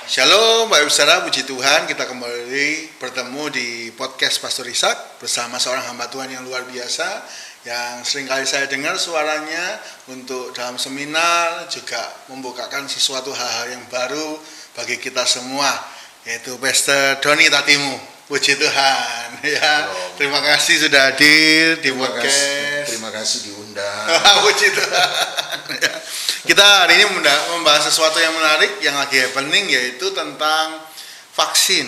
Shalom Bapak Ibu Saudara, puji Tuhan kita kembali bertemu di podcast Pastor Ishak bersama seorang hamba Tuhan yang luar biasa yang seringkali saya dengar suaranya untuk dalam seminar juga membukakan sesuatu hal-hal yang baru bagi kita semua, yaitu Pastor Doni Tatimu. Puji Tuhan ya. Terima kasih sudah hadir di podcast. Terima kasih diundang. Puji Tuhan. Kita hari ini membahas sesuatu yang menarik yang lagi happening, yaitu tentang vaksin.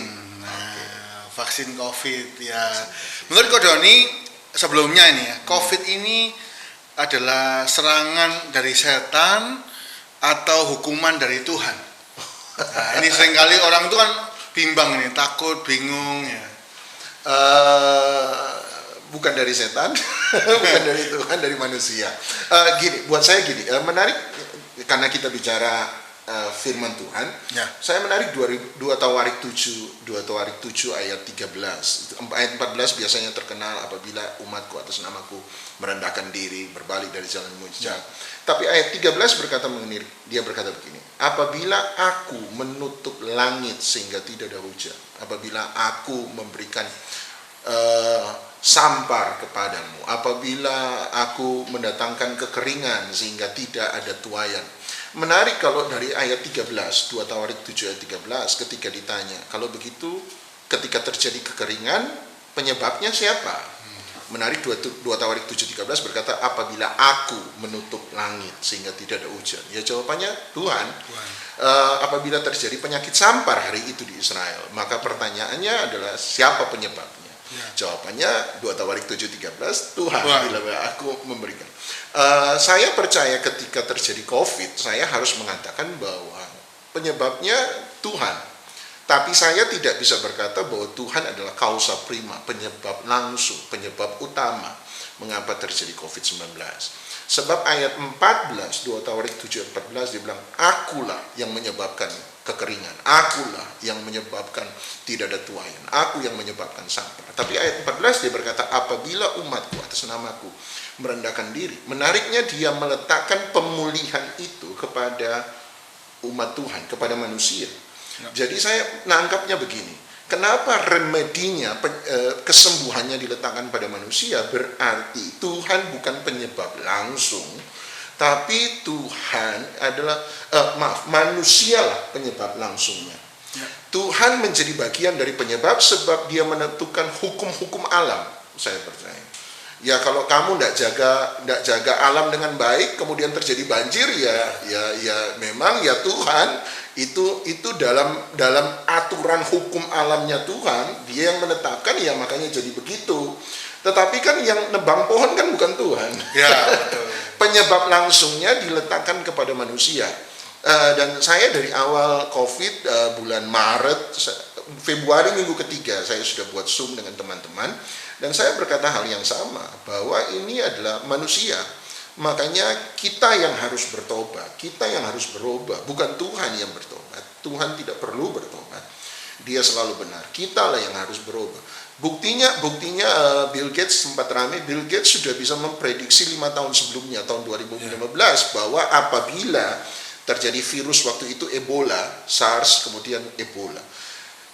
Vaksin COVID ya. Menurut Ko Doni sebelumnya ini ya, COVID ini adalah serangan dari setan atau hukuman dari Tuhan. Nah, ini seringkali orang itu kan bimbang ini, takut, bingung ya. Bukan dari setan, bukan dari Tuhan, dari manusia. Gini, buat saya gini, menarik karena kita bicara firman Tuhan. Ya. Saya menarik 2 Tawarik 7 ayat 13. Ayat 14 biasanya terkenal, apabila umatku atas namaku merendahkan diri, berbalik dari jalan mujizat. Tapi ayat 13 dia berkata begini, apabila aku menutup langit sehingga tidak ada hujan, apabila aku memberikan sampar kepadamu, apabila aku mendatangkan kekeringan sehingga tidak ada tuaian. Menarik kalau dari ayat 13, 2 Tawarik 7 ayat 13, ketika ditanya, kalau begitu ketika terjadi kekeringan, penyebabnya siapa? Menarik 2 Tawarik 7:13 berkata, apabila aku menutup langit sehingga tidak ada hujan. Ya jawabannya Tuhan. Apabila terjadi penyakit sampar hari itu di Israel, maka pertanyaannya adalah siapa penyebabnya? Ya. Jawabannya 2 Tawarik 7:13, Tuhan. Bila aku memberikan. Saya percaya ketika terjadi COVID, saya harus mengatakan bahwa penyebabnya Tuhan. Tapi saya tidak bisa berkata bahwa Tuhan adalah kausa prima, penyebab langsung, penyebab utama mengapa terjadi COVID-19. Sebab ayat 14, 2 Tawarik 7:14 dia bilang, akulah yang menyebabkan kekeringan, akulah yang menyebabkan tidak ada tuaian, aku yang menyebabkan sampar. Tapi ayat 14 dia berkata, apabila umatku atas namaku merendahkan diri. Menariknya dia meletakkan pemulihan itu kepada umat Tuhan, kepada manusia. Jadi saya nangkapnya begini, kenapa remedinya, kesembuhannya diletakkan pada manusia, berarti Tuhan bukan penyebab langsung, tapi Tuhan adalah, manusialah penyebab langsungnya. Tuhan menjadi bagian dari penyebab sebab dia menentukan hukum-hukum alam, saya percaya. Ya kalau kamu tidak jaga alam dengan baik, kemudian terjadi banjir, ya memang ya Tuhan itu dalam aturan hukum alamnya Tuhan, dia yang menetapkan, ya makanya jadi begitu. Tetapi kan yang nebang pohon kan bukan Tuhan. Ya, betul. Penyebab langsungnya diletakkan kepada manusia. Dan saya dari awal COVID, bulan Maret, Februari minggu ketiga saya sudah buat Zoom dengan teman-teman. Dan saya berkata hal yang sama, bahwa ini adalah manusia. Makanya kita yang harus bertobat, kita yang harus berubah, bukan Tuhan yang bertobat. Tuhan tidak perlu bertobat, dia selalu benar. Kitalah yang harus berubah. Buktinya Bill Gates sempat ramai, Bill Gates sudah bisa memprediksi 5 tahun sebelumnya, tahun 2015, bahwa apabila terjadi virus waktu itu Ebola, SARS, kemudian Ebola.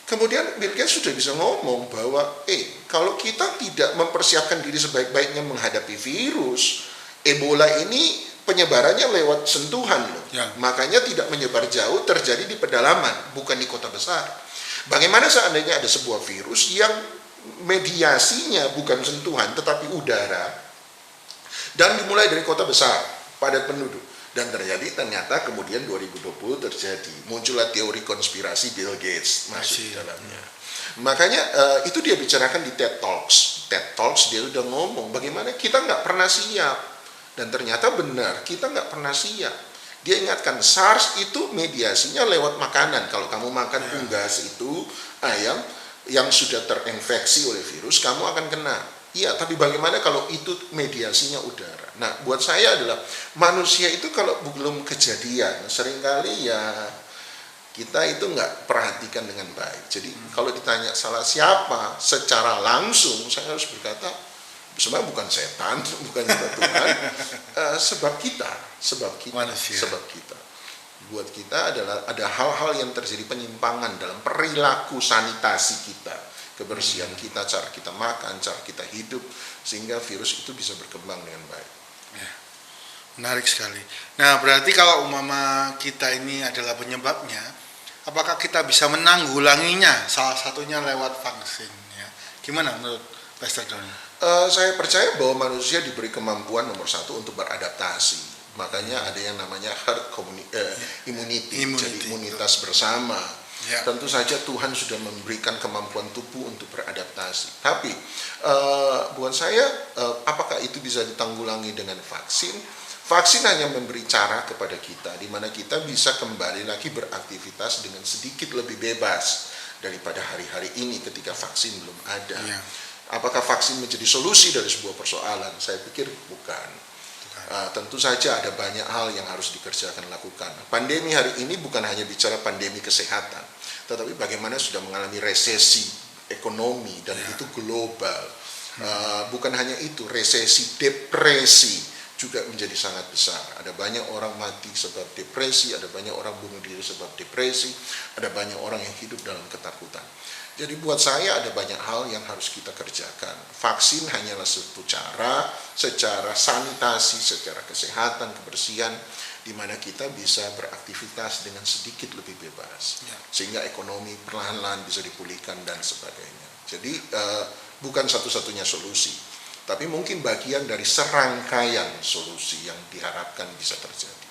Kemudian Bill Gates sudah bisa ngomong bahwa kalau kita tidak mempersiapkan diri sebaik-baiknya menghadapi virus Ebola ini, penyebarannya lewat sentuhan loh. Ya. Makanya tidak menyebar jauh, terjadi di pedalaman, bukan di kota besar. Bagaimana seandainya ada sebuah virus yang mediasinya bukan sentuhan tetapi udara, dan dimulai dari kota besar, padat penduduk. Dan ternyata kemudian 2020 terjadi, muncullah teori konspirasi Bill Gates masuk dalamnya. Makanya itu dia bicarakan di TED Talks. TED Talks dia udah ngomong bagaimana kita nggak pernah siap, dan ternyata benar kita nggak pernah siap. Dia ingatkan SARS itu mediasinya lewat makanan. Kalau kamu makan unggas itu ayam yang sudah terinfeksi oleh virus, kamu akan kena. Iya, tapi bagaimana kalau itu mediasinya udara? Nah, buat saya adalah manusia itu kalau belum kejadian, seringkali ya kita itu nggak perhatikan dengan baik. Jadi kalau ditanya salah siapa secara langsung, saya harus berkata sebenarnya bukan setan, bukan juga Tuhan, sebab kita. Manusia. Sebab kita. buat kita adalah ada hal-hal yang terjadi penyimpangan dalam perilaku sanitasi kita, kebersihan kita, cara kita makan, cara kita hidup, sehingga virus itu bisa berkembang dengan baik. Ya, menarik sekali. Nah, berarti kalau umpama kita ini adalah penyebabnya, apakah kita bisa menanggulanginya? Salah satunya lewat vaksin. Ya. Gimana menurut Pastor Doni? Saya percaya bahwa manusia diberi kemampuan nomor satu untuk beradaptasi. Makanya ada yang namanya herd immunity, jadi imunitas bersama. Ya. Tentu saja Tuhan sudah memberikan kemampuan tubuh untuk beradaptasi. Tapi buat saya, apakah itu bisa ditanggulangi dengan vaksin? Vaksin hanya memberi cara kepada kita, di mana kita bisa kembali lagi beraktivitas dengan sedikit lebih bebas daripada hari-hari ini ketika vaksin belum ada. Ya. Apakah vaksin menjadi solusi dari sebuah persoalan? Saya pikir bukan. Tentu saja ada banyak hal yang harus dikerjakan, lakukan. Pandemi hari ini bukan hanya bicara pandemi kesehatan, tetapi bagaimana sudah mengalami resesi ekonomi dan itu global. Bukan hanya itu, resesi, depresi juga menjadi sangat besar. Ada banyak orang mati sebab depresi, ada banyak orang bunuh diri sebab depresi, ada banyak orang yang hidup dalam ketakutan. Jadi buat saya ada banyak hal yang harus kita kerjakan. Vaksin hanyalah satu cara, secara sanitasi, secara kesehatan, kebersihan, di mana kita bisa beraktivitas dengan sedikit lebih bebas. Sehingga ekonomi perlahan-lahan bisa dipulihkan dan sebagainya. Jadi bukan satu-satunya solusi, tapi mungkin bagian dari serangkaian solusi yang diharapkan bisa terjadi.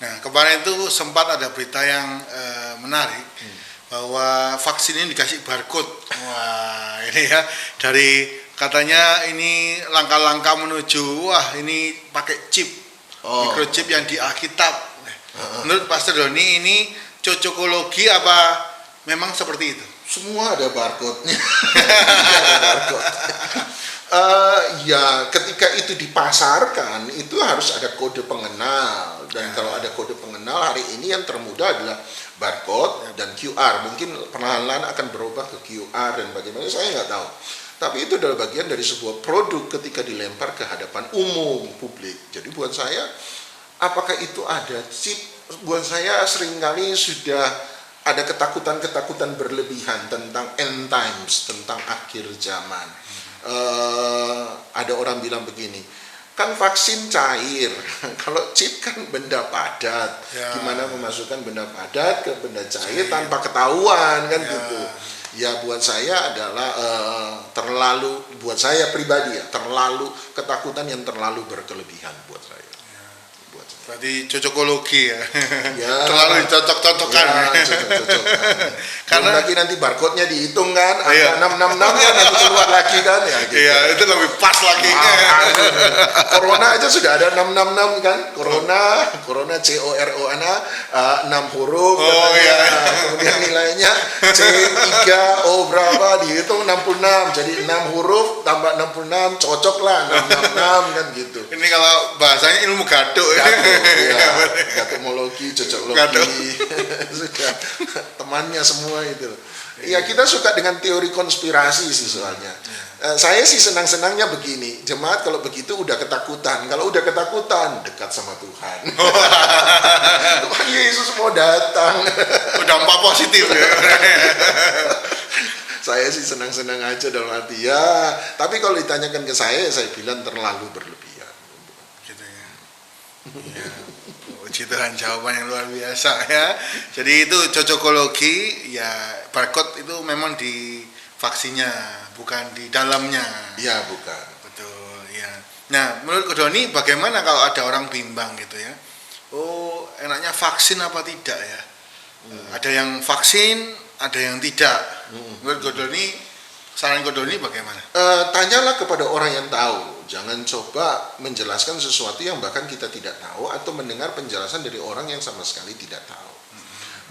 Nah, kemarin itu sempat ada berita yang menarik, bahwa vaksin ini dikasih barcode. Wah, ini ya, dari katanya ini langkah-langkah menuju, wah ini pakai chip, microchip yang di Alkitab. Menurut Pastor Doni ini cocokologi apa memang seperti itu? Semua ada barcode-nya. Ya, ketika itu dipasarkan itu harus ada kode pengenal, dan kalau ada kode pengenal hari ini yang termudah adalah barcode dan QR. Mungkin perlahan-lahan akan berubah ke QR dan bagaimana, saya nggak tahu. Tapi itu adalah bagian dari sebuah produk ketika dilempar ke hadapan umum publik. Jadi buat saya, apakah itu ada chip? Buat saya seringkali sudah ada ketakutan-ketakutan berlebihan tentang end times, tentang akhir zaman. Ada orang bilang begini, kan vaksin cair, kalau chip kan benda padat, gimana memasukkan benda padat ke benda cair tanpa ketahuan kan gitu. Ya buat saya adalah terlalu, buat saya pribadi ya, terlalu ketakutan yang terlalu berkelebihan buat saya. Berarti cocokologi ya, terlalu dicocok-cocokkan. Cocok-cocokan. Karena lagi nanti barcode-nya dihitung kan, angka 666 kan nanti keluar lagi kan ya. Gitu. Iya, itu lebih pas lagi. Corona aja sudah ada 666 kan, Corona CORONA 6 huruf. Kemudian nilainya C3O berapa dihitung 66, jadi 6 huruf tambah 66 cocok lah 666 kan gitu. Ini kalau bahasanya ilmu gaduk ya. Gatomologi, cocokologi, sudah temannya semua itu. Ya kita suka dengan teori konspirasi sih soalnya. Saya sih senang-senangnya begini, jemaat kalau begitu udah ketakutan. Kalau udah ketakutan, dekat sama Tuhan. Tuhan Yesus mau datang. Udah dampak positif ya. Saya sih senang-senang aja dalam arti ya. Tapi kalau ditanyakan ke saya bilang terlalu berlebihan. Ya, puji Tuhan, jawaban yang luar biasa ya. Jadi itu cocokologi ya, barcode itu memang di vaksinnya, bukan di dalamnya. Ya, bukan. Betul ya. Nah, menurut Doni bagaimana kalau ada orang bimbang gitu ya? Oh, enaknya vaksin apa tidak ya? Ada yang vaksin, ada yang tidak. Menurut Doni, saran Doni bagaimana? Tanyalah kepada orang yang tahu. Jangan coba menjelaskan sesuatu yang bahkan kita tidak tahu, atau mendengar penjelasan dari orang yang sama sekali tidak tahu.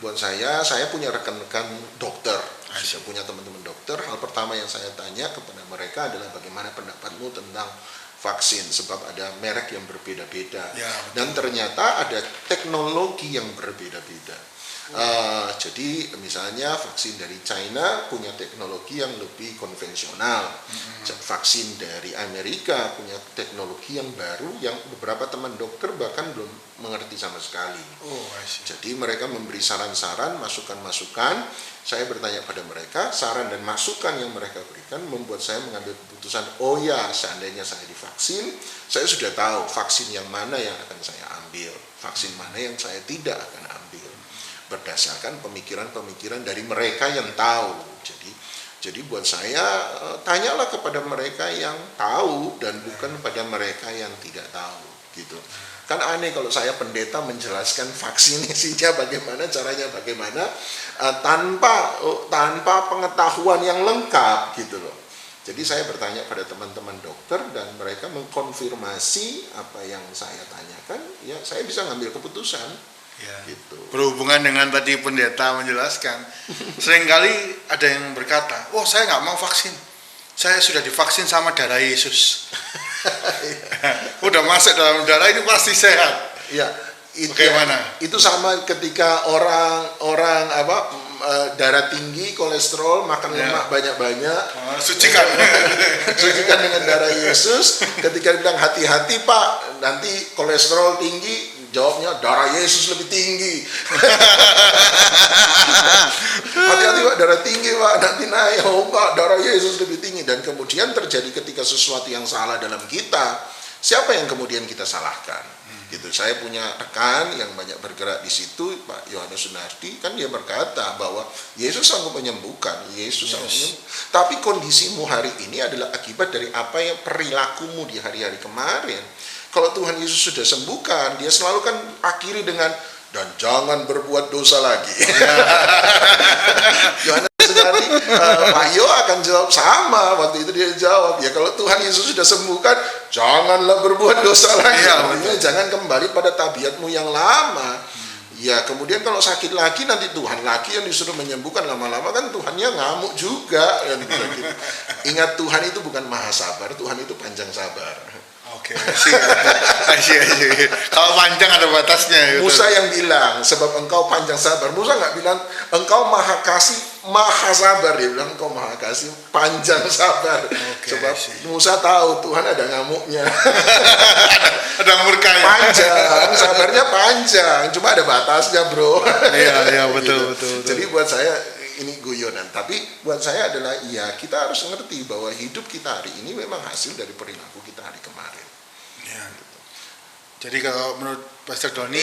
Buat saya punya rekan-rekan dokter, saya punya teman-teman dokter. Hal pertama yang saya tanya kepada mereka adalah bagaimana pendapatmu tentang vaksin, sebab ada merek yang berbeda-beda, dan ternyata ada teknologi yang berbeda-beda. Jadi misalnya vaksin dari China punya teknologi yang lebih konvensional, vaksin dari Amerika punya teknologi yang baru yang beberapa teman dokter bahkan belum mengerti sama sekali. Jadi mereka memberi saran-saran, masukan-masukan. Saya bertanya pada mereka, saran dan masukan yang mereka berikan membuat saya mengambil keputusan, oh ya, seandainya saya divaksin, saya sudah tahu vaksin yang mana yang akan saya ambil, vaksin mana yang saya tidak akan ambil, berdasarkan pemikiran-pemikiran dari mereka yang tahu. Jadi buat saya, tanyalah kepada mereka yang tahu dan bukan pada mereka yang tidak tahu, gitu. Kan aneh kalau saya pendeta menjelaskan vaksinasinya bagaimana, caranya bagaimana, tanpa pengetahuan yang lengkap, gitu loh. Jadi saya bertanya pada teman-teman dokter dan mereka mengkonfirmasi apa yang saya tanyakan, ya saya bisa ngambil keputusan. Ya. Gitu. Berhubungan dengan tadi pendeta menjelaskan, seringkali ada yang berkata, oh saya nggak mau vaksin, saya sudah divaksin sama darah Yesus. Udah masuk dalam darah ini pasti sehat. Ya, bagaimana? Itu sama ketika orang darah tinggi, kolesterol, makan lemak banyak-banyak, sucikan dengan darah Yesus. Ketika bilang hati-hati Pak, nanti kolesterol tinggi, jawabnya darah Yesus lebih tinggi. Hati-hati Pak, darah tinggi Pak, nanti naik. Oh Pak, darah Yesus lebih tinggi. Dan kemudian terjadi ketika sesuatu yang salah dalam kita, siapa yang kemudian kita salahkan? Gitu. Saya punya rekan yang banyak bergerak di situ, Pak Yohanes Sunardi, kan dia berkata bahwa Yesus sanggup menyembuhkan, Yesus sanggup menyembuhkan. Tapi kondisimu hari ini adalah akibat dari apa yang perilakumu di hari-hari kemarin. Kalau Tuhan Yesus sudah sembuhkan, dia selalu kan akhiri dengan dan jangan berbuat dosa lagi. Yohanes Sunardi, Pak Yo akan jawab sama. Waktu itu dia jawab, ya kalau Tuhan Yesus sudah sembuhkan, janganlah berbuat dosa lagi. Artinya jangan kembali pada tabiatmu yang lama. Ya kemudian kalau sakit lagi nanti Tuhan lagi yang disuruh menyembuhkan, lama-lama kan Tuhannya ngamuk juga. Dan ingat Tuhan itu bukan maha sabar, Tuhan itu panjang sabar. Oke, kalau panjang ada batasnya. Gitu. Musa yang bilang, sebab engkau panjang sabar. Musa nggak bilang engkau maha kasih, maha sabar. Dia bilang engkau maha kasih, panjang sabar. Sebab Musa tahu Tuhan ada ngamuknya. ada murka ya. Panjang, sabarnya panjang. Cuma ada batasnya bro. Iya betul, gitu. betul. Jadi buat saya ini guyonan. Tapi buat saya adalah ya kita harus ngerti bahwa hidup kita hari ini memang hasil dari perilaku kita hari kemarin. Ya. Jadi kalau menurut Pastor Doni,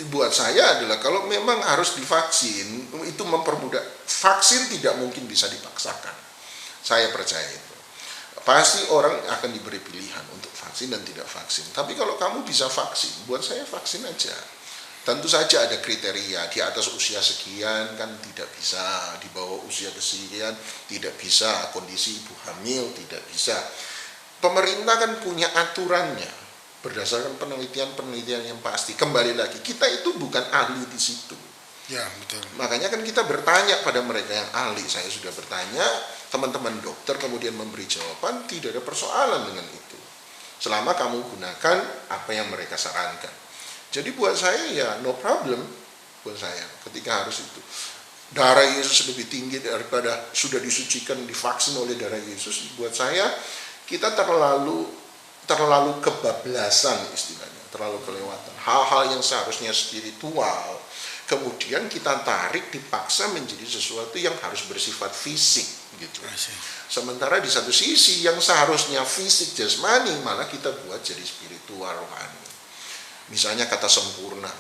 buat saya adalah kalau memang harus divaksin, itu mempermudah. Vaksin tidak mungkin bisa dipaksakan. Saya percaya itu. Pasti orang akan diberi pilihan untuk vaksin dan tidak vaksin. Tapi kalau kamu bisa vaksin, buat saya vaksin aja. Tentu saja ada kriteria, di atas usia sekian kan tidak bisa, di bawah usia sekian tidak bisa, kondisi ibu hamil tidak bisa. Pemerintah kan punya aturannya berdasarkan penelitian-penelitian yang pasti. Kembali lagi, kita itu bukan ahli di situ. Ya, betul. Makanya kan kita bertanya pada mereka yang ahli. Saya sudah bertanya, teman-teman dokter kemudian memberi jawaban, tidak ada persoalan dengan itu. Selama kamu gunakan apa yang mereka sarankan. Jadi buat saya ya no problem buat saya ketika harus itu. Darah Yesus lebih tinggi daripada sudah disucikan, divaksin oleh darah Yesus. Buat saya kita terlalu kebablasan istilahnya, terlalu kelewatan. Hal-hal yang seharusnya spiritual, kemudian kita tarik dipaksa menjadi sesuatu yang harus bersifat fisik gitu. Sementara di satu sisi yang seharusnya fisik jasmani malah kita buat jadi spiritual rohani. Misalnya kata sempurna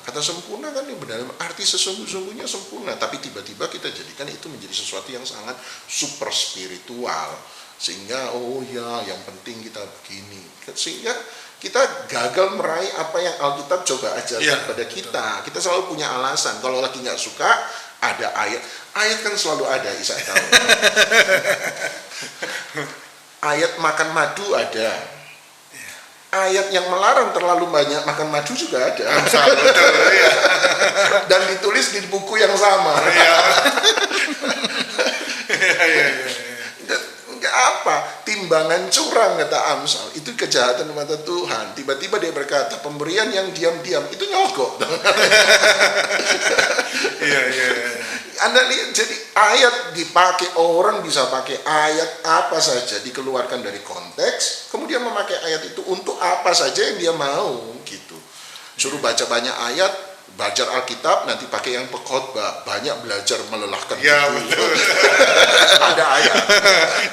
kan dalam arti sesungguhnya sempurna, tapi tiba-tiba kita jadikan itu menjadi sesuatu yang sangat super spiritual, sehingga oh ya yang penting kita begini, sehingga kita gagal meraih apa yang Alkitab coba ajarkan pada kita. Kita selalu punya alasan, kalau lagi nggak suka ada ayat kan selalu ada, saya tahu. Ayat makan madu ada. Ayat yang melarang terlalu banyak makan madu juga ada. Betul, ya. Dan ditulis di buku yang sama. Enggak apa, timbangan curang kata Amsal, itu kejahatan di mata Tuhan. Tiba-tiba dia berkata, pemberian yang diam-diam itu nyogok. Iya, iya, iya. Anda lihat, jadi ayat dipakai, orang bisa pakai ayat apa saja, dikeluarkan dari konteks, kemudian memakai ayat itu untuk apa saja yang dia mau gitu. Suruh baca banyak ayat, belajar Alkitab, nanti pakai yang pekotbah, banyak belajar melelahkan Ya, tubuh. betul. Ada ayat.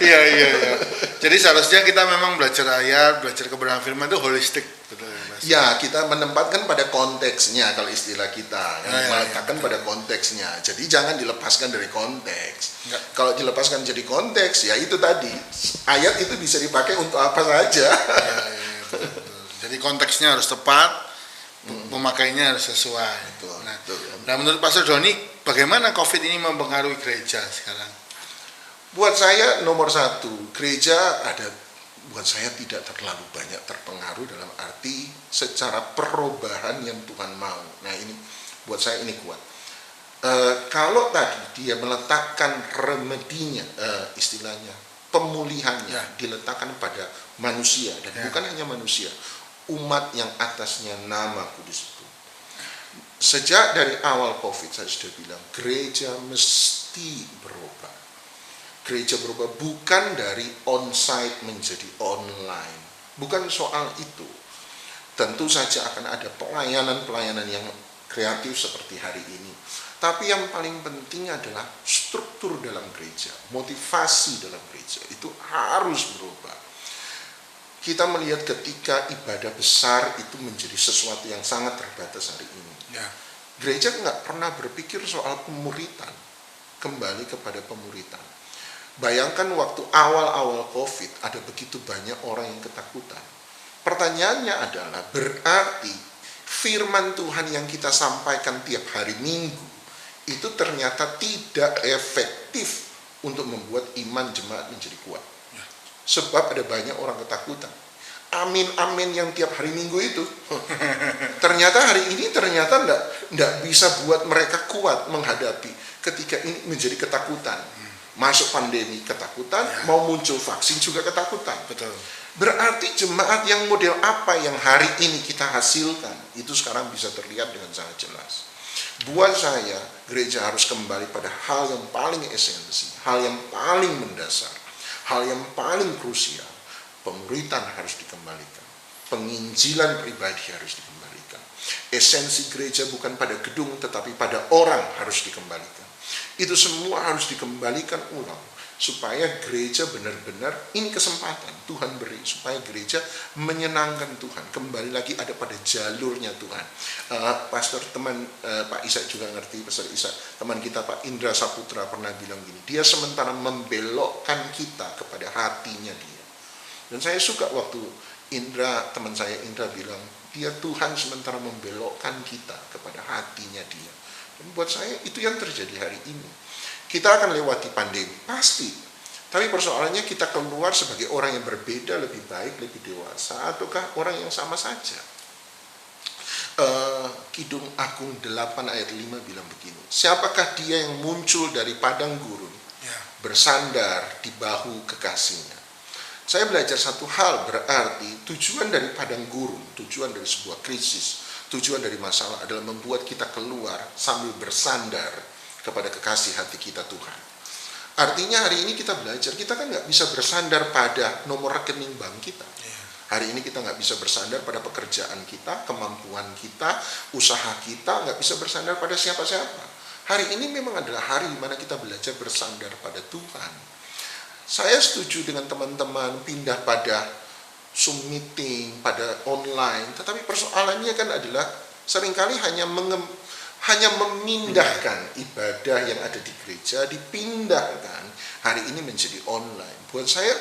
Iya, iya, iya. Jadi seharusnya kita memang belajar ayat, belajar kebenaran firman itu holistik, betul ya, Mas? Ya, kita menempatkan pada konteksnya kalau istilah kita, Ya, meletakkan ya, pada konteksnya. Jadi jangan dilepaskan dari konteks. Ya. Kalau dilepaskan jadi konteks, ya itu tadi, ayat itu bisa dipakai untuk apa saja. Iya, iya, betul, betul. Jadi konteksnya harus tepat, pemakainya harus sesuai. Betul, Nah, betul. nah, menurut Pastor Doni, bagaimana COVID ini mempengaruhi gereja sekarang? Buat saya nomor satu, gereja buat saya tidak terlalu banyak terpengaruh dalam arti secara perubahan yang Tuhan mau. Nah ini buat saya ini kuat. Kalau tadi dia meletakkan remedinya, istilahnya pemulihannya diletakkan pada manusia dan bukan hanya manusia, umat yang atasnya nama kudus itu. Sejak dari awal COVID saya sudah bilang gereja mesti berubah. Gereja berubah bukan dari onsite menjadi online. Bukan soal itu. Tentu saja akan ada pelayanan-pelayanan yang kreatif seperti hari ini. Tapi yang paling penting adalah struktur dalam gereja, motivasi dalam gereja itu harus berubah. Kita melihat ketika ibadah besar itu menjadi sesuatu yang sangat terbatas hari ini. Ya. Gereja nggak pernah berpikir soal pemuritan, kembali kepada pemuritan. Bayangkan waktu awal-awal COVID ada begitu banyak orang yang ketakutan. Pertanyaannya adalah berarti firman Tuhan yang kita sampaikan tiap hari Minggu itu ternyata tidak efektif untuk membuat iman jemaat menjadi kuat. Sebab ada banyak orang ketakutan. Amin yang tiap hari Minggu itu ternyata hari ini ternyata enggak bisa buat mereka kuat menghadapi ketika ini menjadi ketakutan. Masuk pandemi ketakutan, mau muncul vaksin juga ketakutan. Betul. Berarti jemaat yang model apa yang hari ini kita hasilkan itu sekarang bisa terlihat dengan sangat jelas. Buat saya, gereja harus kembali pada hal yang paling esensi, hal yang paling mendasar, hal yang paling krusial. Pemuritan harus dikembalikan, penginjilan pribadi harus dikembalikan. Esensi gereja bukan pada gedung tetapi pada orang harus dikembalikan. Itu semua harus dikembalikan ulang supaya gereja benar-benar, ini kesempatan Tuhan beri supaya gereja menyenangkan Tuhan, kembali lagi ada pada jalurnya Tuhan. Pastor teman Pak Ishak juga ngerti, Pastor Ishak, teman kita Pak Indra Saputra pernah bilang gini, dia sementara membelokkan kita kepada hatinya dia. Dan saya suka waktu teman saya Indra bilang, dia Tuhan sementara membelokkan kita kepada hatinya dia. Dan buat saya itu yang terjadi hari ini. Kita akan lewati pandemi, pasti. Tapi persoalannya kita keluar sebagai orang yang berbeda, lebih baik, lebih dewasa, ataukah orang yang sama saja. Kidung Agung 8 ayat 5 bilang begini, siapakah dia yang muncul dari padang gurun, bersandar di bahu kekasihnya. Saya belajar satu hal, berarti tujuan dari padang gurun, tujuan dari sebuah krisis, tujuan dari masalah adalah membuat kita keluar sambil bersandar kepada kekasih hati kita Tuhan. Artinya hari ini kita belajar, kita kan nggak bisa bersandar pada nomor rekening bank kita. Hari ini kita nggak bisa bersandar pada pekerjaan kita, kemampuan kita, usaha kita, nggak bisa bersandar pada siapa-siapa. Hari ini memang adalah hari di mana kita belajar bersandar pada Tuhan. Saya setuju dengan teman-teman pindah pada Zoom meeting, pada online, tetapi persoalannya kan adalah seringkali hanya memindahkan ibadah yang ada di gereja, dipindahkan hari ini menjadi online. Buat saya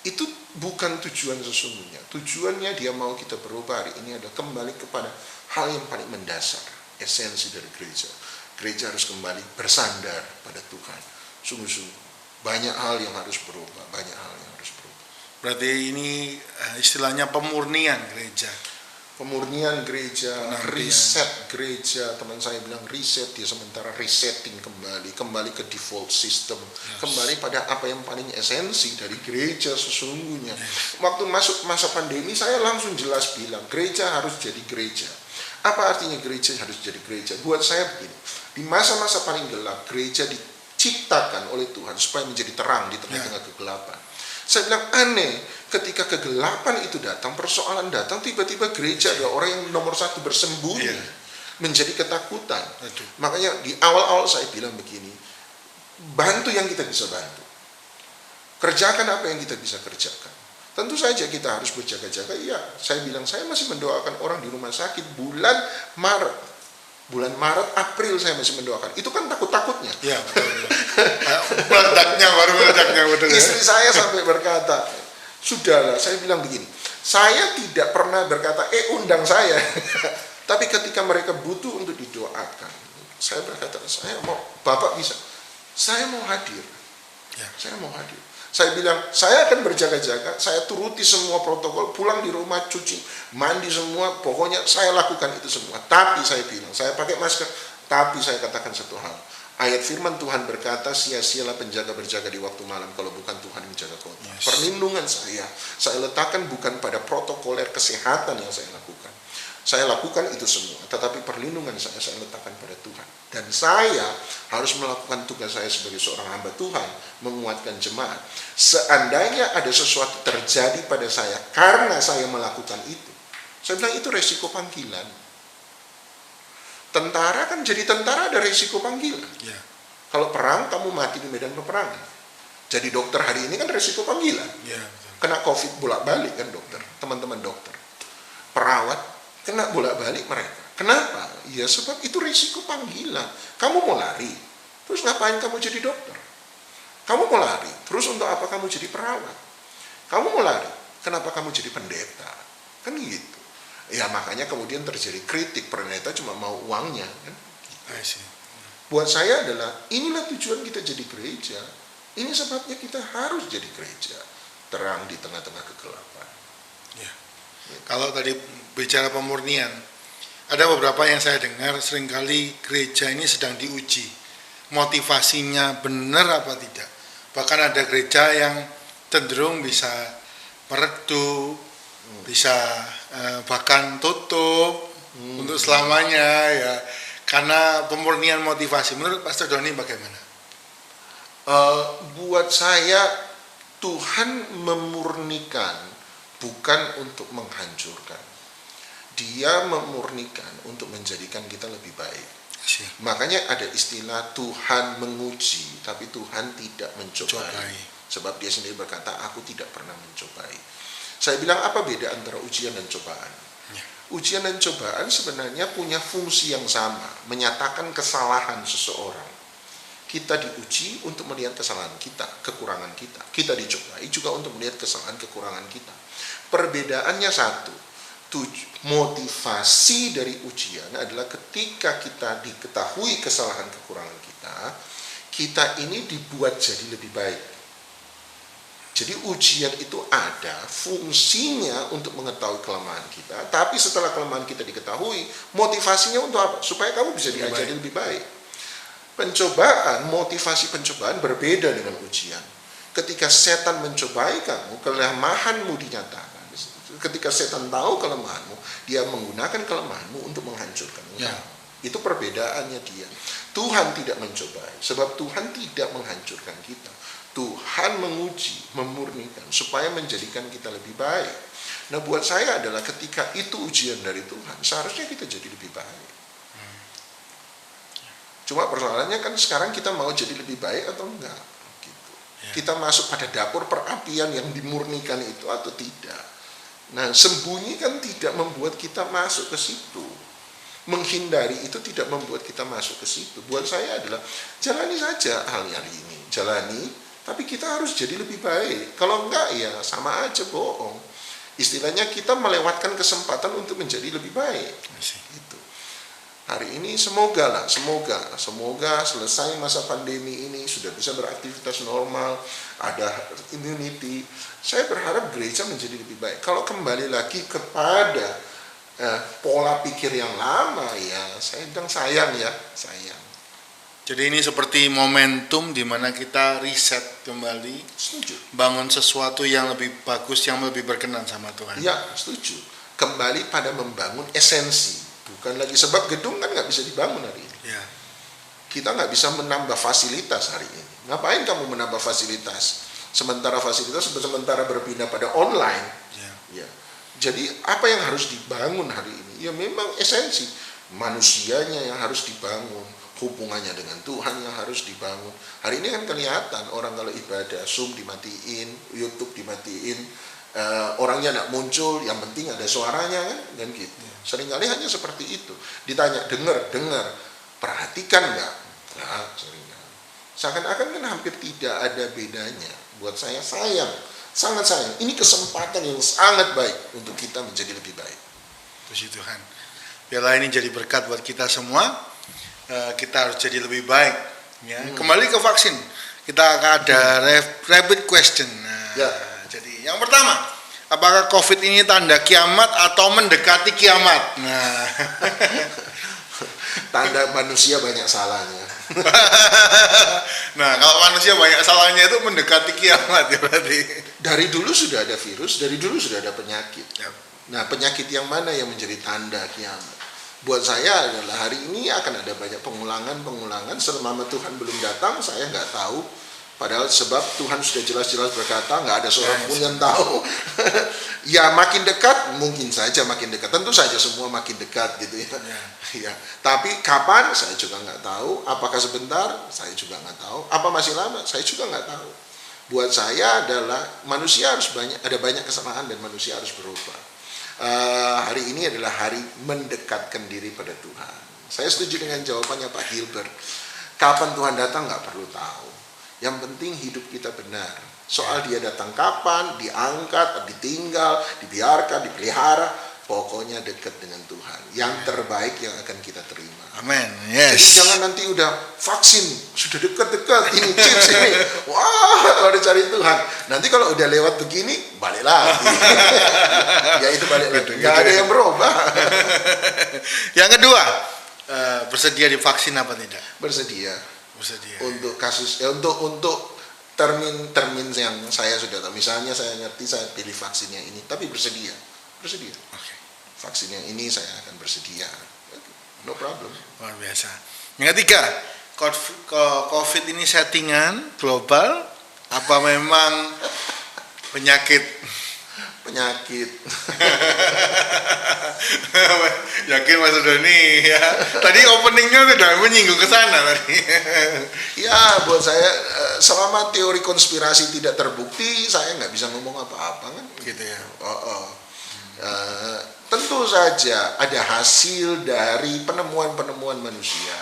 itu bukan tujuan sesungguhnya. Tujuannya dia mau kita berubah hari ini adalah kembali kepada hal yang paling mendasar, esensi dari gereja. Gereja harus kembali bersandar pada Tuhan. Sungguh-sungguh banyak hal yang harus berubah, banyak hal yang harus berubah. Berarti ini istilahnya pemurnian gereja. Pemurnian gereja, reset gereja, teman saya bilang reset, dia sementara resetting kembali ke default system, kembali pada apa yang paling esensi dari gereja sesungguhnya. Waktu masuk masa pandemi saya langsung jelas bilang, gereja harus jadi gereja. Apa artinya gereja harus jadi gereja? Buat saya begini, Di masa-masa paling gelap, gereja diciptakan oleh Tuhan supaya menjadi terang di tengah-tengah kegelapan. Saya bilang aneh, ketika kegelapan itu datang, persoalan datang, tiba-tiba gereja adalah orang yang nomor satu bersembunyi, menjadi ketakutan. Makanya di awal-awal saya bilang begini, bantu yang kita bisa bantu, kerjakan apa yang kita bisa kerjakan. Tentu saja kita harus berjaga-jaga. Iya, saya bilang saya masih mendoakan orang di rumah sakit bulan Maret, April saya masih mendoakan. Itu kan takut-takutnya. Ya, betul. Meledaknya betul. Istri saya sampai berkata, sudahlah, saya bilang begini, saya tidak pernah berkata, undang saya. Tapi ketika mereka butuh untuk didoakan, saya berkata, Bapak bisa, saya mau hadir. Saya mau hadir. Saya bilang, saya akan berjaga-jaga, saya turuti semua protokol, pulang di rumah, cuci, mandi semua, pokoknya saya lakukan itu semua. Tapi saya bilang, saya pakai masker, tapi saya katakan satu hal. Ayat firman Tuhan berkata, sia-sialah penjaga berjaga di waktu malam kalau bukan Tuhan yang menjaga kota. Perlindungan saya letakkan bukan pada protokoler kesehatan yang saya lakukan. Saya lakukan itu semua, tetapi perlindungan saya letakkan pada Tuhan. Dan saya harus melakukan tugas saya sebagai seorang hamba Tuhan, menguatkan jemaat. Seandainya ada sesuatu terjadi pada saya karena saya melakukan itu, saya bilang itu resiko panggilan. Tentara kan jadi tentara ada resiko panggilan. Kalau perang, kamu mati di medan peperangan. Jadi dokter hari ini kan resiko panggilan. Kena COVID bolak-balik kan dokter, teman-teman dokter. Perawat kena bolak-balik mereka. Kenapa? Ya sebab itu risiko panggilan. Kamu mau lari, terus ngapain kamu jadi dokter? Kamu mau lari, terus untuk apa kamu jadi perawat? Kamu mau lari, kenapa kamu jadi pendeta? Kan gitu. Ya makanya kemudian terjadi kritik, pendeta cuma mau uangnya. Kan? Buat saya adalah, inilah tujuan kita jadi gereja. Ini sebabnya kita harus jadi gereja. Terang di tengah-tengah kegelapan. Kalau tadi bicara pemurnian, ada beberapa yang saya dengar seringkali gereja ini sedang diuji, motivasinya benar apa tidak. Bahkan ada gereja yang cenderung bisa meredup, bisa bahkan tutup untuk selamanya ya, karena pemurnian motivasi. Menurut Pastor Doni bagaimana? Buat saya Tuhan memurnikan bukan untuk menghancurkan. Dia memurnikan untuk menjadikan kita lebih baik. Makanya ada istilah Tuhan menguji, tapi Tuhan tidak mencobai. Sebab dia sendiri berkata, aku tidak pernah mencobai. Saya bilang, apa beda antara ujian dan cobaan? Ujian dan cobaan sebenarnya punya fungsi yang sama, menyatakan kesalahan seseorang. Kita diuji untuk melihat kesalahan kita, kekurangan kita. Kita dicobai juga untuk melihat kesalahan, kekurangan kita. Perbedaannya satu, motivasi dari ujian adalah ketika kita diketahui kesalahan kekurangan kita ini dibuat jadi lebih baik. Jadi ujian itu ada fungsinya untuk mengetahui kelemahan kita, tapi setelah kelemahan kita diketahui, motivasinya untuk apa? Supaya kamu bisa diajari lebih baik. Pencobaan, motivasi pencobaan berbeda dengan ujian. Ketika setan mencobai kamu, kelemahanmu dinyatakan. Ketika setan tahu kelemahanmu, dia menggunakan kelemahanmu untuk menghancurkanmu. Itu perbedaannya dia. Tuhan tidak mencobai, sebab Tuhan tidak menghancurkan kita. Tuhan menguji, memurnikan, supaya menjadikan kita lebih baik. Nah buat saya adalah ketika itu ujian dari Tuhan, seharusnya kita jadi lebih baik. Cuma persoalannya kan sekarang kita mau jadi lebih baik atau enggak. Gitu. Kita masuk pada dapur perapian yang dimurnikan itu atau tidak. Nah, sembunyi kan tidak membuat kita masuk ke situ. Menghindari itu tidak membuat kita masuk ke situ. Buat saya adalah jalani saja hal-hal ini. Jalani, tapi kita harus jadi lebih baik. Kalau enggak ya sama aja bohong. Istilahnya kita melewatkan kesempatan untuk menjadi lebih baik. Gitu. Hari ini semoga selesai masa pandemi ini, sudah bisa beraktivitas normal, ada immunity. Saya berharap gereja menjadi lebih baik. Kalau kembali lagi kepada pola pikir yang lama, ya saya bilang sayang. Jadi ini seperti momentum di mana kita riset kembali, bangun sesuatu yang lebih bagus, yang lebih berkenan sama Tuhan. Ya, setuju. Kembali pada membangun esensi. Bukan lagi sebab gedung kan nggak bisa dibangun hari ini. Kita nggak bisa menambah fasilitas hari ini. Ngapain kamu menambah fasilitas? Sementara berpindah pada online. Ya. Jadi apa yang harus dibangun hari ini? Ya memang esensi manusianya yang harus dibangun, hubungannya dengan Tuhan yang harus dibangun. Hari ini kan kelihatan orang kalau ibadah Zoom dimatiin, YouTube dimatiin, orangnya tidak muncul, yang penting ada suaranya kan gitu. Seringkali hanya seperti itu. Ditanya dengar, perhatikan nggak? Nah, seringkali. Seakan-akan kan hampir tidak ada bedanya. Buat saya sayang, sangat sayang. Ini kesempatan yang sangat baik untuk kita menjadi lebih baik. Puji Tuhan. Biarlah ini jadi berkat buat kita semua. Kita harus jadi lebih baik. Ya. Kembali ke vaksin. Kita akan ada rapid question. Nah, jadi yang pertama, apakah COVID ini tanda kiamat atau mendekati kiamat? Nah, tanda manusia banyak salahnya. Nah, kalau manusia banyak salahnya itu mendekati kiamat ya berarti. Dari dulu sudah ada virus, dari dulu sudah ada penyakit. Ya. Nah, penyakit yang mana yang menjadi tanda kiamat? Buat saya adalah hari ini akan ada banyak pengulangan selama Tuhan belum datang, saya nggak tahu. Padahal sebab Tuhan sudah jelas-jelas berkata, nggak ada seorang pun yang tahu. Ya makin dekat, mungkin saja makin dekat. Tentu saja semua makin dekat gitu ya. Ya. Tapi kapan, saya juga nggak tahu. Apakah sebentar, saya juga nggak tahu. Apa masih lama, saya juga nggak tahu. Buat saya adalah manusia harus ada banyak kesamaan dan manusia harus berubah. Hari ini adalah hari mendekatkan diri pada Tuhan. Saya setuju dengan jawabannya Pak Gilbert. Kapan Tuhan datang nggak perlu tahu. Yang penting hidup kita benar. Soal dia datang kapan, diangkat, ditinggal, dibiarkan, dipelihara, pokoknya dekat dengan Tuhan. Yang terbaik yang akan kita terima. Amin. Yes. Jadi jangan nanti udah vaksin, sudah dekat-dekat, ini chips ini. Wah, udah cari Tuhan. Nanti kalau udah lewat begini, balik lagi. Ya itu balik lagi. Gak ada yang berubah. Yang kedua, bersedia divaksin apa tidak? Bersedia. Untuk kasus, untuk termin yang saya sudah tahu. Misalnya saya ngerti, saya pilih vaksin yang ini, tapi bersedia. Okay. Vaksin yang ini saya akan bersedia. No problem. Luar biasa. Yang ketiga, COVID ini settingan global apa memang penyakit? Yakin Mas Doni ya. Tadi openingnya sudah menyinggung ke sana tadi. Ya, buat saya selama teori konspirasi tidak terbukti, saya nggak bisa ngomong apa-apa kan. Gitu ya. Tentu saja ada hasil dari penemuan manusia.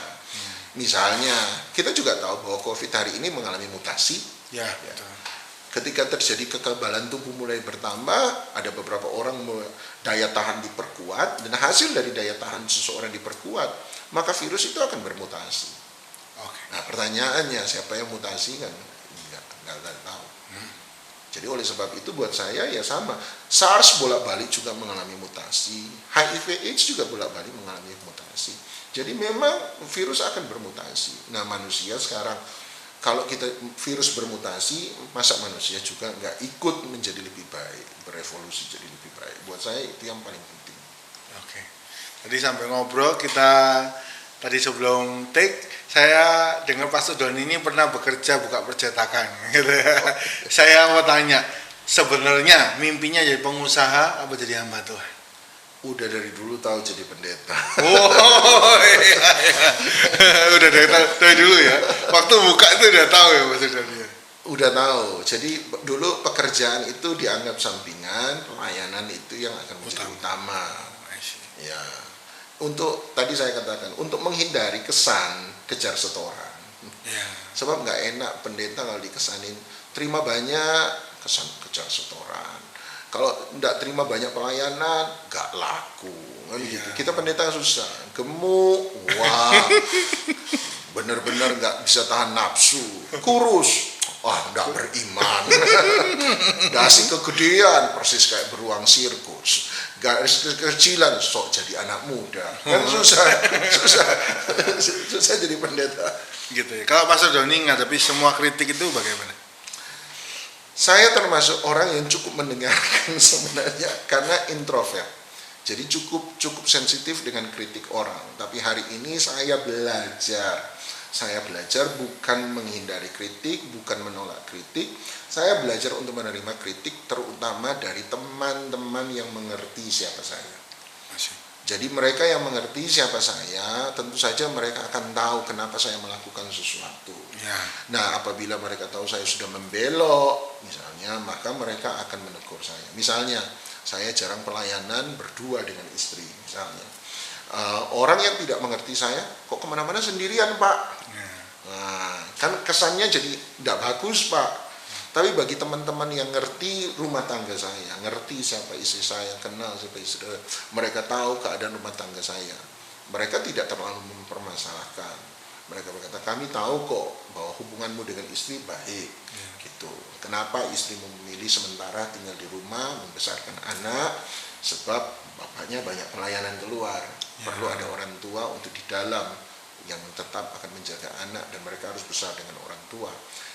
Misalnya, kita juga tahu bahwa COVID hari ini mengalami mutasi. Ya. Betul. Ketika terjadi kekebalan tubuh mulai bertambah, ada beberapa orang daya tahan diperkuat, dan hasil dari daya tahan seseorang diperkuat, maka virus itu akan bermutasi. Okay. Nah, pertanyaannya siapa yang mutasi kan? Nggak tahu. Jadi oleh sebab itu buat saya ya sama. SARS bolak-balik juga mengalami mutasi, HIV/AIDS juga bolak-balik mengalami mutasi. Jadi memang virus akan bermutasi. Nah, manusia sekarang kalau kita virus bermutasi, masa manusia juga nggak ikut menjadi lebih baik, berevolusi jadi lebih baik. Buat saya itu yang paling penting. Oke. Tadi sampai ngobrol tadi sebelum take, saya dengar Pastor Doni ini pernah bekerja buka percetakan. Gitu. Saya mau tanya, sebenarnya mimpinya jadi pengusaha apa jadi hamba Tuhan? Udah dari dulu tahu jadi pendeta. Oh iya. Udah dari dulu ya. Waktu buka itu udah tahu ya Mas Doni. Udah tahu. Jadi dulu pekerjaan itu dianggap sampingan, pelayanan itu yang akan menjadi utama. Ya. Untuk tadi saya katakan untuk menghindari kesan kejar setoran. Ya. Sebab nggak enak pendeta kalau dikesanin terima banyak kesan kejar setoran. Kalau tidak terima banyak pelayanan, gak laku, kan gitu. Kita pendeta susah, gemuk, wah, bener-bener gak bisa tahan nafsu, kurus, gak beriman, dasi kegedean, persis kayak beruang sirkus, garis kekecilan, sok jadi anak muda, kan susah jadi pendeta. Gitu ya. Kalau Pastor Doni ngadepi semua kritik itu bagaimana? Saya termasuk orang yang cukup mendengarkan sebenarnya karena introvert. Jadi cukup sensitif dengan kritik orang. Tapi hari ini saya belajar Saya belajar bukan menghindari kritik, bukan menolak kritik. Saya belajar untuk menerima kritik terutama dari teman-teman yang mengerti siapa saya. Jadi mereka yang mengerti siapa saya, tentu saja mereka akan tahu kenapa saya melakukan sesuatu. Ya. Nah, apabila mereka tahu saya sudah membelok, misalnya, maka mereka akan menegur saya. Misalnya, saya jarang pelayanan berdua dengan istri, misalnya. Orang yang tidak mengerti saya, kok kemana-mana sendirian, Pak? Ya. Nah, kan kesannya jadi tidak bagus, Pak. Tapi bagi teman-teman yang ngerti rumah tangga saya, ngerti siapa istri saya, kenal siapa istri, mereka tahu keadaan rumah tangga saya, mereka tidak terlalu mempermasalahkan. Mereka berkata, kami tahu kok bahwa hubunganmu dengan istri baik, gitu. Kenapa istrimu memilih sementara tinggal di rumah, membesarkan anak, sebab bapaknya banyak pelayanan keluar, perlu ada orang tua untuk di dalam yang tetap akan menjaga anak dan mereka harus besar dengan orang tua.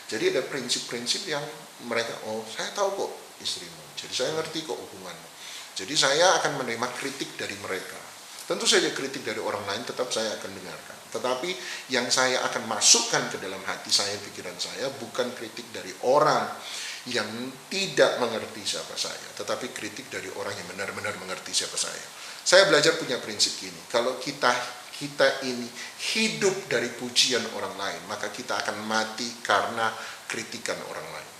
Jadi ada prinsip-prinsip yang mereka, oh saya tahu kok istrimu, jadi saya ngerti kok hubunganmu. Jadi saya akan menerima kritik dari mereka. Tentu saja kritik dari orang lain tetap saya akan dengarkan. Tetapi yang saya akan masukkan ke dalam hati saya, pikiran saya, bukan kritik dari orang yang tidak mengerti siapa saya, tetapi kritik dari orang yang benar-benar mengerti siapa saya. Saya belajar punya prinsip gini, kalau kita ini hidup dari pujian orang lain, maka kita akan mati karena kritikan orang lain.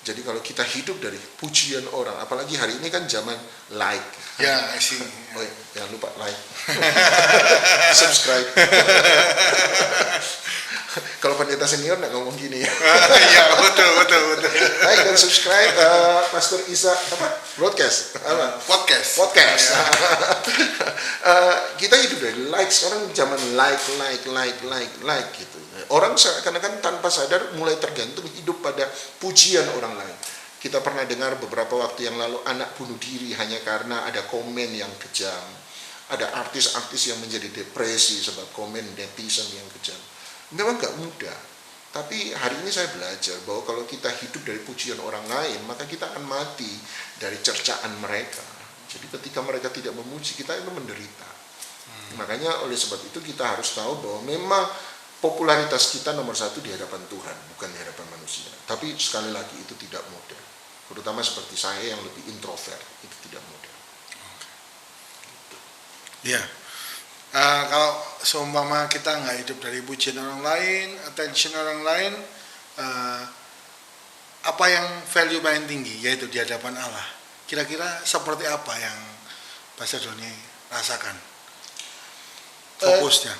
Jadi kalau kita hidup dari pujian orang, apalagi hari ini kan zaman like. Ya, sih. Oh ya, jangan lupa like, subscribe. Kalau pendeta senior nggak ngomong gini ya. Iya, betul. Like dan subscribe Pastor Isa broadcast Podcast. Ya. Kita hidup dari like, sekarang zaman like gitu. Orang seakan-akan tanpa sadar mulai tergantung hidup pada pujian orang lain. Kita pernah dengar beberapa waktu yang lalu anak bunuh diri hanya karena ada komen yang kejam. Ada artis-artis yang menjadi depresi sebab komen netizen yang kejam. Memang gak mudah, tapi hari ini saya belajar bahwa kalau kita hidup dari pujian orang lain, maka kita akan mati dari cercaan mereka. Jadi ketika mereka tidak memuji, kita itu menderita. Makanya oleh sebab itu kita harus tahu bahwa memang popularitas kita nomor satu di hadapan Tuhan, bukan di hadapan manusia. Tapi sekali lagi itu tidak mudah, terutama seperti saya yang lebih introvert, itu tidak mudah. Ya. Kalau seumpama kita nggak hidup dari pujian orang lain, attention orang lain, apa yang value paling tinggi, yaitu di hadapan Allah. Kira-kira seperti apa yang Pastor Doni rasakan? Fokusnya.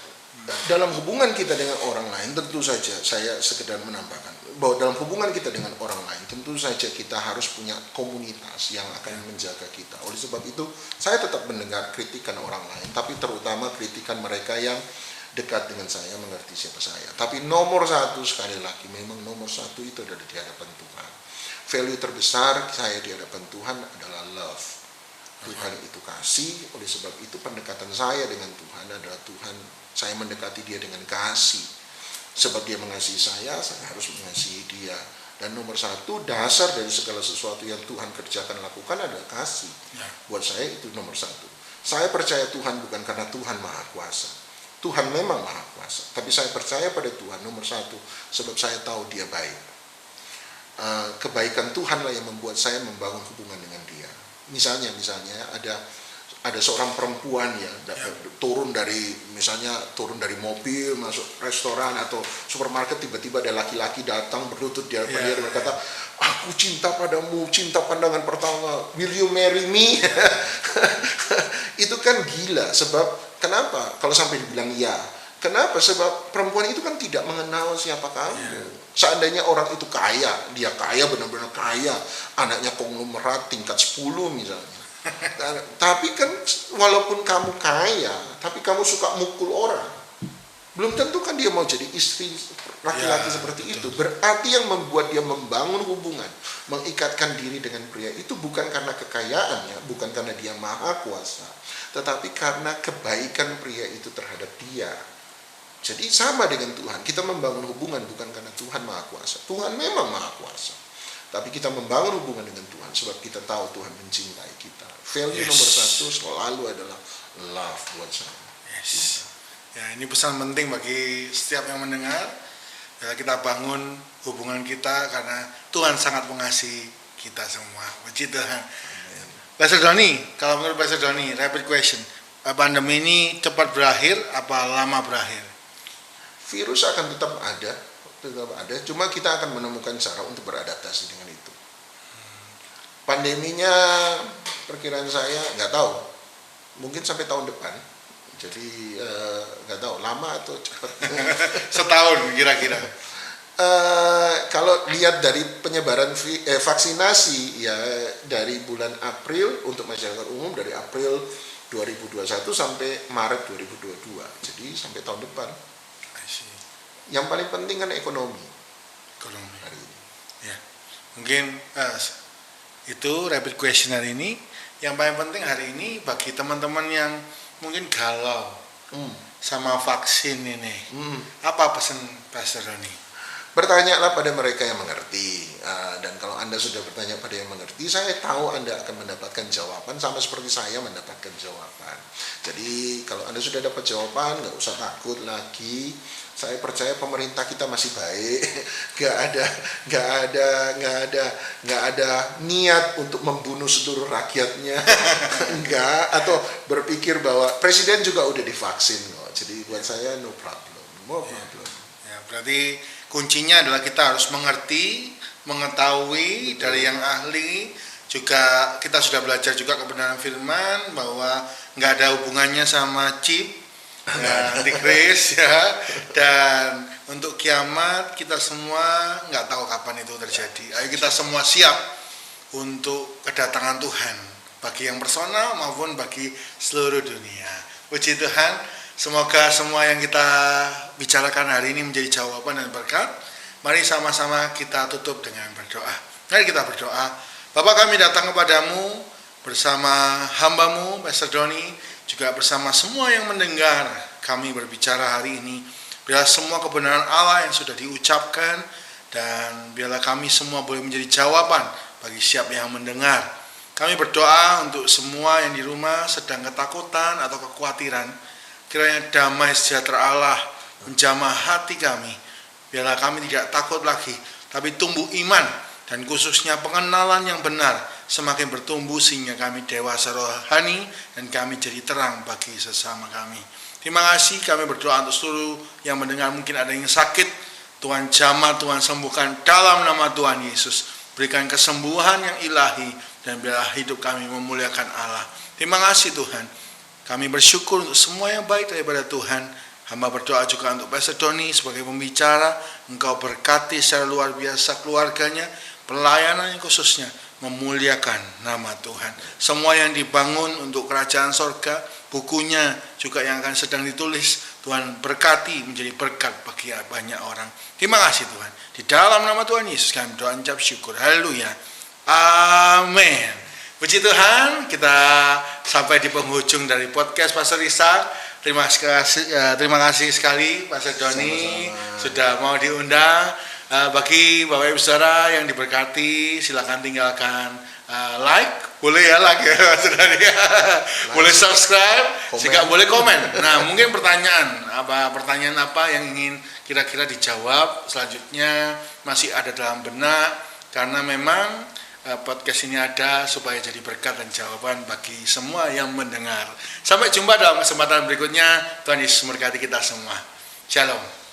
Dalam hubungan kita dengan orang lain, tentu saja saya sekedar menambahkan bahwa dalam hubungan kita dengan orang lain, tentu saja kita harus punya komunitas yang akan menjaga kita. Oleh sebab itu, saya tetap mendengar kritikan orang lain, tapi terutama kritikan mereka yang dekat dengan saya, mengerti siapa saya. Tapi nomor satu, sekali lagi, memang nomor satu itu ada di hadapan Tuhan. Value terbesar saya di hadapan Tuhan adalah love. Tuhan itu kasih, oleh sebab itu pendekatan saya dengan Tuhan adalah Tuhan, saya mendekati dia dengan kasih. Sebab dia mengasihi saya harus mengasihi dia. Dan nomor satu, dasar dari segala sesuatu yang Tuhan kerjakan, lakukan adalah kasih. Buat saya itu nomor satu. Saya percaya Tuhan bukan karena Tuhan maha kuasa. Tuhan memang maha kuasa. Tapi saya percaya pada Tuhan nomor satu, sebab saya tahu dia baik. Kebaikan Tuhanlah yang membuat saya membangun hubungan dengan dia. Misalnya ada seorang perempuan ya turun dari mobil masuk restoran atau supermarket, tiba-tiba ada laki-laki datang berlutut di hadapan dia dan berkata, aku cinta padamu, cinta pandangan pertama, will you marry me? Itu kan gila. Sebab kenapa kalau sampai dibilang ya? Kenapa? Sebab perempuan itu kan tidak mengenal siapa kamu. Seandainya orang itu kaya, dia kaya, benar-benar kaya, anaknya konglomerat tingkat 10 misalnya. Tapi kan walaupun kamu kaya, tapi kamu suka mukul orang, belum tentu kan dia mau jadi istri laki-laki seperti itu. Berarti yang membuat dia membangun hubungan, mengikatkan diri dengan pria itu bukan karena kekayaannya, bukan karena dia maha kuasa, tetapi karena kebaikan pria itu terhadap dia. Jadi sama dengan Tuhan, kita membangun hubungan bukan karena Tuhan maha kuasa. Tuhan memang maha kuasa, tapi kita membangun hubungan dengan Tuhan sebab kita tahu Tuhan mencintai kita. Value nomor satu selalu adalah love buat saya. Ya, ini pesan penting bagi setiap yang mendengar. Ya, kita bangun hubungan kita karena Tuhan sangat mengasihi kita semua. Puji Tuhan. Pastor Doni, kalau menurut Pastor Doni, rapid question, pandemi ini cepat berakhir apa lama berakhir? Virus akan tetap ada, cuma kita akan menemukan cara untuk beradaptasi dengan itu. Pandeminya perkiraan saya nggak tahu, mungkin sampai tahun depan. Jadi nggak tahu lama atau cepat. Setahun kira-kira. Kalau lihat dari penyebaran vaksinasi ya dari bulan April untuk masyarakat umum dari April 2021 sampai Maret 2022. Jadi sampai tahun depan. Yang paling penting kan ekonomi. Hari ini. Ya. Mungkin itu rapid question hari ini. Yang paling penting hari ini bagi teman-teman yang mungkin galau sama vaksin ini. Apa pesan Pastor Doni? Bertanyalah pada mereka yang mengerti, dan kalau Anda sudah bertanya pada yang mengerti, saya tahu Anda akan mendapatkan jawaban sama seperti saya mendapatkan jawaban. Jadi kalau Anda sudah dapat jawaban, nggak usah takut lagi. Saya percaya pemerintah kita masih baik, nggak ada niat untuk membunuh seluruh rakyatnya, enggak, atau berpikir bahwa presiden juga udah divaksin kok. Jadi buat saya no problem. Ya, berarti kuncinya adalah kita harus mengerti, mengetahui dari yang ahli. Juga kita sudah belajar juga kebenaran firman bahwa nggak ada hubungannya sama chip, ya, antikris ya. Dan untuk kiamat kita semua nggak tahu kapan itu terjadi. Ayo kita semua siap untuk kedatangan Tuhan bagi yang personal maupun bagi seluruh dunia. Puji Tuhan. Semoga semua yang kita bicarakan hari ini menjadi jawaban dan berkat. Mari sama-sama kita tutup dengan berdoa. Mari kita berdoa. Bapa, kami datang kepadamu bersama hamba-Mu, Pastor Doni, juga bersama semua yang mendengar kami berbicara hari ini. Biarlah semua kebenaran Allah yang sudah diucapkan, dan biarlah kami semua boleh menjadi jawaban bagi siapa yang mendengar. Kami berdoa untuk semua yang di rumah sedang ketakutan atau kekhawatiran. Kiranya damai sejahtera Allah menjamah hati kami. Biarlah kami tidak takut lagi, tapi tumbuh iman dan khususnya pengenalan yang benar semakin bertumbuh sehingga kami dewasa rohani dan kami jadi terang bagi sesama kami. Terima kasih, kami berdoa untuk seluruh yang mendengar. Mungkin ada yang sakit, Tuhan jamah, Tuhan sembuhkan dalam nama Tuhan Yesus. Berikan kesembuhan yang ilahi dan biarlah hidup kami memuliakan Allah. Terima kasih Tuhan. Kami bersyukur untuk semua yang baik daripada Tuhan. Hamba berdoa juga untuk Pastor Doni sebagai pembicara. Engkau berkati secara luar biasa keluarganya, pelayanan yang khususnya memuliakan nama Tuhan. Semua yang dibangun untuk kerajaan sorga, bukunya juga yang akan sedang ditulis, Tuhan berkati menjadi berkat bagi banyak orang. Terima kasih Tuhan. Di dalam nama Tuhan Yesus kami doa ucap syukur. Haleluya. Amin. Puji Tuhan, kita sampai di penghujung dari podcast Pastor Ishak. Terima kasih sekali Pastor Doni sudah mau diundang. Bagi Bapak Ibu Saudara yang diberkati, silakan tinggalkan like, boleh ya like ya Pastor Doni. Boleh subscribe, juga boleh komen. Nah, mungkin pertanyaan apa yang ingin kira-kira dijawab selanjutnya masih ada dalam benak, karena memang podcast ini ada supaya jadi berkat dan jawaban bagi semua yang mendengar. Sampai jumpa dalam kesempatan berikutnya. Tuhan Yesus memberkati kita semua. Shalom.